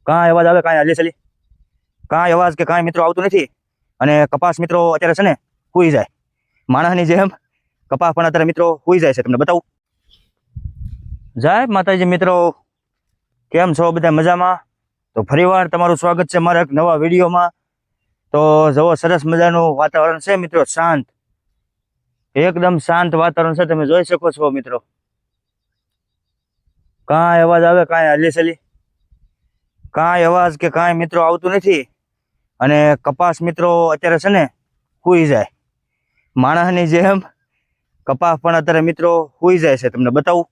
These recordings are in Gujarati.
કાંઈ અવાજ આવે, કાંઈ હલી કાંઈ અવાજ કે કાંઈ મિત્રો આવતું નથી. અને કપાસ મિત્રો અત્યારે છે ને સૂઈ જાય માણસની જેમ. કપાસ પણ અત્યારે મિત્રો સૂઈ જાય છે. તમને બતાવું. જય માતાજી મિત્રો, કેમ છો બધા? મજામાં? તો ફરીવાર તમારું સ્વાગત છે મારા એક નવા વિડીયોમાં. તો જુઓ, સરસ મજાનું વાતાવરણ છે મિત્રો, શાંત, એકદમ શાંત વાતાવરણ છે. તમે જોઈ શકો છો મિત્રો. કાંઈ અવાજ આવે, કાંઈ હલી કાંઈ અવાજ કે કાંઈ મિત્રો આવતું નથી. અને કપાસ મિત્રો અત્યારે છે ને સૂઈ જાય માણસની જેમ. કપાસ પણ અત્યારે મિત્રો સૂઈ જાય છે. તમને બતાવું.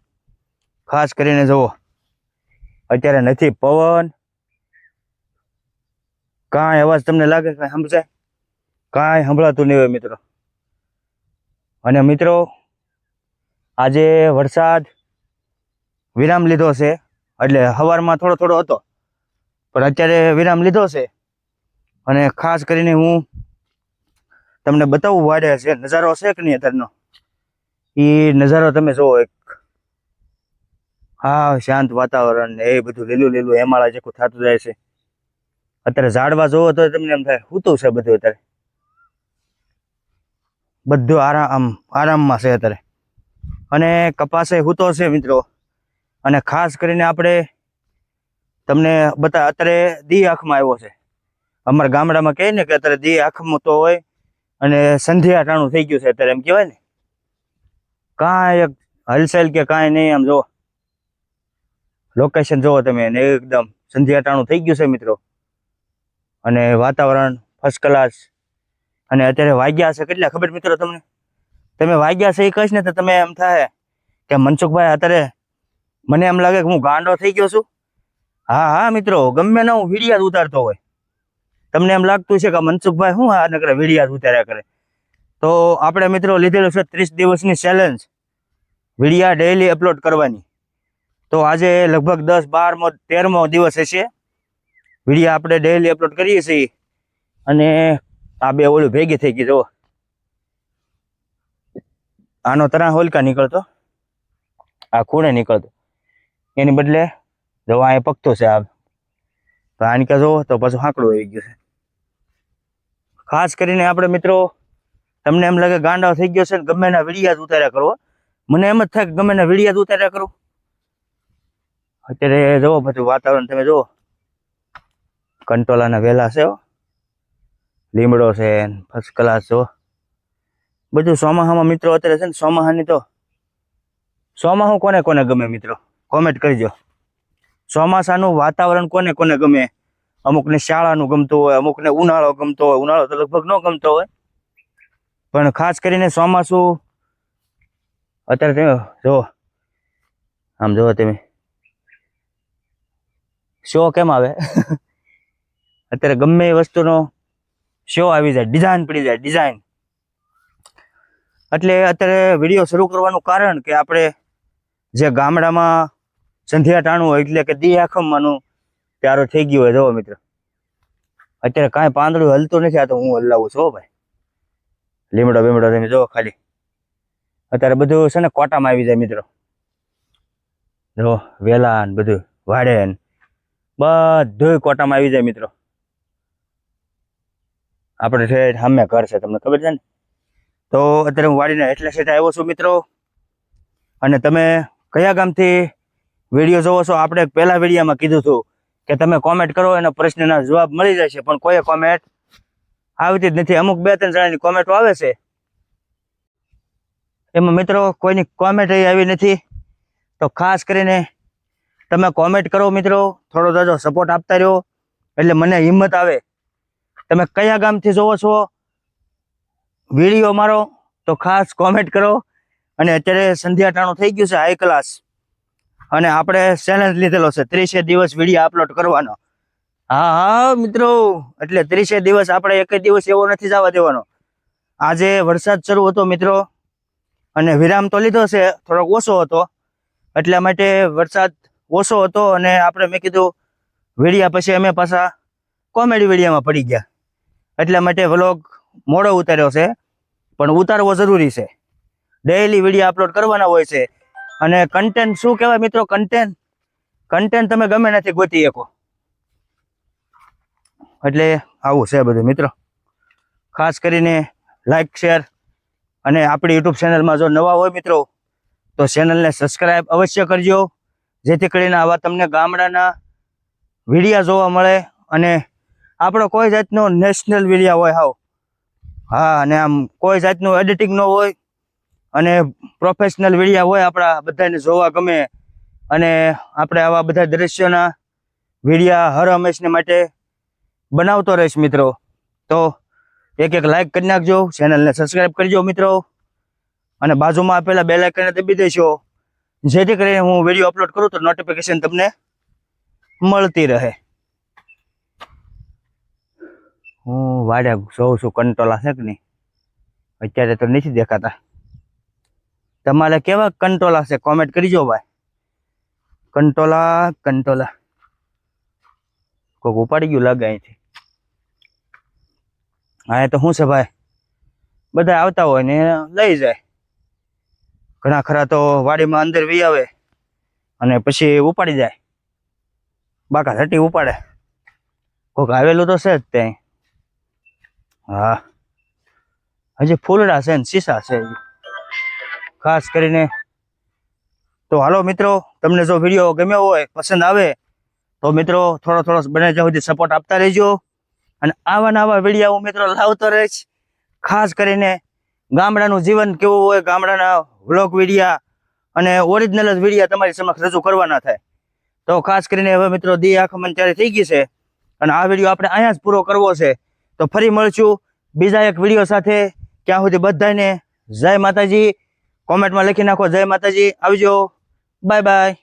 ખાસ કરીને જુઓ, અત્યારે નથી પવન, કાંઈ અવાજ તમને લાગે, કાંઈ સમજાય? કાંઈ સંભળાતું નહીં હોય મિત્રો. અને મિત્રો આજે વરસાદ વિરામ લીધો છે. એટલે સવારમાં થોડો થોડો હતો, પણ અત્યારે વિરામ લીધો છે. અને ખાસ કરીને હું તમને બતાવું, વાડે છે નજારો છે કે નહીં અત્યારનો, એ નજારો તમે જુઓ. એક હા શાંત વાતાવરણ, એ બધું લીલું લીલું હેમાળા જેવું થતું જાય છે. અત્યારે ઝાડવા જોવો તો તમને એમ થાય સૂતું છે બધું. અત્યારે બધું આરામમાં છે અત્યારે. અને કપાસે સૂતો છે મિત્રો. અને ખાસ કરીને આપણે તમને અત્યારે દી આંખમાં આવ્યો છે. અમારા ગામડામાં કહે ને કે અત્યારે દી આંખમાં તો હોય, અને સંધ્યા ટાણું થઈ ગયું છે અત્યારે, એમ કહેવાય ને. કાંઈ એક હલચલ કે કાંઈ નહીં. આમ જો લોકેશન જોવો તમે, ને એકદમ સંધ્યા ટાણું થઈ ગયું છે મિત્રો. અને વાતાવરણ ફર્સ્ટ ક્લાસ. અને અત્યારે વાગ્યા છે કેટલા ખબર મિત્રો તમને? તમે વાગ્યા છે એ કહીશ ને તો તમે એમ થાય કે મનસુખભાઈ અત્યારે મને એમ લાગે કે હું ગાંડો થઈ ગયો છું. હા હા મિત્રો, ગમે ના હું વિડીયા જ ઉતારતો હોય, તમને એમ લાગતું છે કે મનસુખભાઈ શું આ નકરે વિડીયા જ ઉતાર્યા કરે. તો આપણે મિત્રો લીધેલું છે 30 દિવસની ચેલેન્જ, વિડીયા ડેઈલી અપલોડ કરવાની. તો આજે લગભગ 10, 12મો 13મો દિવસ હશે. વિડીયા આપણે ડેઈલી અપલોડ કરીએ છીએ. અને આ બે ઓલું ભેગી થઈ ગઈ. જો આનો તરા હોલકા નીકળતો, આ ખૂણે નીકળતો, એની બદલે જો અહીંયા પકતો છે. આ તો આની કે જોવો તો પાછું હાંકડું આવી ગયું છે. ખાસ કરીને આપણે મિત્રો તમને એમ લાગે ગાંડા થઈ ગયો છે ને ગમે એના વિડીયા જ ઉતાર્યા કરો. મને એમ જ થાય કે ગમે એના વિડીયા જ ઉતાર્યા કરું. અત્યારે જુઓ બધું વાતાવરણ તમે જુઓ. કંટોલાના વેલા છે, લીમડો છે, ફર્સ્ટ ક્લાસ. જો બધું ચોમાસામાં મિત્રો અત્યારે છે ને, ચોમાસાની તો ચોમાસું કોને કોને ગમે મિત્રો કોમેન્ટ કરજો. ચોમાસાનું વાતાવરણ કોને કોને ગમે? અમુકને શાળાનું ગમતું હોય, અમુકને ઉનાળો ગમતો હોય. ઉનાળો તો લગભગ ન ગમતો હોય, પણ ખાસ કરીને ચોમાસું અત્યારે તમે જો. આમ જોવો તમે, શો કેમ આવે અત્યારે ગમે એ વસ્તુનો શો આવી જાય, ડિઝાઇન પડી જાય, ડિઝાઇન. એટલે અત્યારે વિડીયો શરૂ કરવાનું કારણ કે આપણે જે ગામડામાં સંધ્યા ટાણું હોય, એટલે કે દી આખમવાનું ત્યારો થઈ ગયું હોય. જોવો મિત્રો, અત્યારે કાંઈ પાંદડું હલતું નથી. આ તો હું હલાવું છું ભાઈ. લીમડો બીમડો તમે જો ખાલી. અત્યારે બધું છે ને કોટામાં આવી જાય મિત્રો. જો વેલા ને બધું વાડે ને બધું કોટામાં આવી જાય મિત્રો. આપણે ઠેઠ સામે ઘર છે, તમને ખબર છે ને. તો અત્યારે હું વાડીને એટલે સેટ આવ્યો છું મિત્રો. અને તમે કયા ગામથી વિડીયો જોવો છો? આપણે પહેલા વિડીયોમાં કીધું હતું કે તમે કોમેન્ટ કરો, એનો પ્રશ્નના જવાબ મળી જાય છે, પણ કોઈ કોમેન્ટ આવતી જ નથી. અમુક 2-3 જણાની કોમેન્ટો આવે છે, એમાં મિત્રો કોઈની કોમેન્ટ આવી નથી. તો ખાસ કરીને તમે કોમેન્ટ કરો મિત્રો, થોડો જાજો સપોર્ટ આપતા રહ્યો, એટલે મને હિંમત આવે. તમે કયા ગામથી જોવો છો વિડીયો મારો, તો ખાસ કોમેન્ટ કરો. અને અત્યારે સંધ્યા ટાણું થઈ ગયું છે, હાઈ ક્લાસ. અને આપણે ચેલેન્જ લીધેલો છે 30 દિવસ વિડીયો અપલોડ કરવાનો. હા હા મિત્રો, એટલે 30 દિવસ આપણે એક દિવસ એવો નથી જવા દેવાનો. આજે વરસાદ શરૂ હતો મિત્રો, અને વિરામ તો લીધો છે, થોડોક ઓછો હતો. એટલા માટે વરસાદ ઓછો હતો, અને આપણે મેં કીધું વિડીયા પછી અમે પાછા કોમેડી વિડીયામાં પડી ગયા. એટલા માટે વ્લોગ મોડો ઉતાર્યો છે, પણ ઉતારવો જરૂરી છે. ડેઈલી વિડીયો અપલોડ કરવાના હોય છે. અને કન્ટેન્ટ શું કહેવાય મિત્રો? કન્ટેન્ટ તમે ગમે નથી ગોતી શકો. એટલે આવું છે બધું મિત્રો. ખાસ કરીને લાઈક શેર અને આપણી યુટ્યુબ ચેનલમાં જો નવા હોય મિત્રો તો ચેનલને સબસ્ક્રાઈબ અવશ્ય કરજો, જેથી કરીને આવા તમને ગામડાના વિડીયા જોવા મળે અને આપણો કોઈ જાતનો નેશનલ વિડીયા હોય હાવ. હા, અને આમ કોઈ જાતનું એડિટિંગ ન હોય અને પ્રોફેશનલ વિડીયા હોય, આપણા બધાને જોવા ગમે અને આપણે આવા બધા દ્રશ્યોના વિડીયા હર હંમેશને માટે બનાવતો રહીશ મિત્રો. તો એક લાઈક કરી નાખજો, ચેનલને સબસ્ક્રાઈબ કરજો મિત્રો, અને બાજુમાં આપેલા બેલ આઇકનને દબાવી દેશો, જેથી કરીને હું વિડીયો અપલોડ કરું તો નોટિફિકેશન તમને મળતી રહે. હું વાડ્યા જોઉં છું કંટોલા છે કે નહીં, અત્યારે તો નથી દેખાતા. તમારે કેવા કંટોલા છે કોમેન્ટ કરજો ભાઈ. કંટોલા કોઈક ઉપાડી ગયું લાગે અહીંથી. હા, તો શું છે ભાઈ, બધા આવતા હોય ને લઈ જાય. ઘણા ખરા તો વાડીમાં અંદર વી આવે અને પછી ઉપાડી જાય, બાકા હટી ઉપાડે. કોઈક આવેલું તો છે જ ત્યાં. હા, હજી ફૂલડા છે ને શીશા છે ખાસ કરીને. તો હાલો મિત્રો, તમને જો વિડીયો ગમ્યો હોય, પસંદ આવે તો મિત્રો થોડો બને ત્યાં સુધી સપોર્ટ આપતા રહેજો. અને આવા વિડીયો હું મિત્રો લાવતો રહીશ. ખાસ કરીને ગામડાનું જીવન કેવું હોય, ગામડાના વ્લોગ વિડીયા અને ઓરિજિનલ જ વિડીયા તમારી સમક્ષ રજૂ કરવાના થાય. તો ખાસ કરીને હવે મિત્રો દી આખમન ત્યારે થઈ ગઈ છે અને આ વિડીયો આપણે અહીંયા જ પૂરો કરવો છે. તો ફરી મળશું બીજા એક વિડીયો સાથે. ત્યાં સુધી બધાને જય માતાજી. કોમેન્ટમાં લખી નાખો જય માતાજી. આવજો, બાય બાય.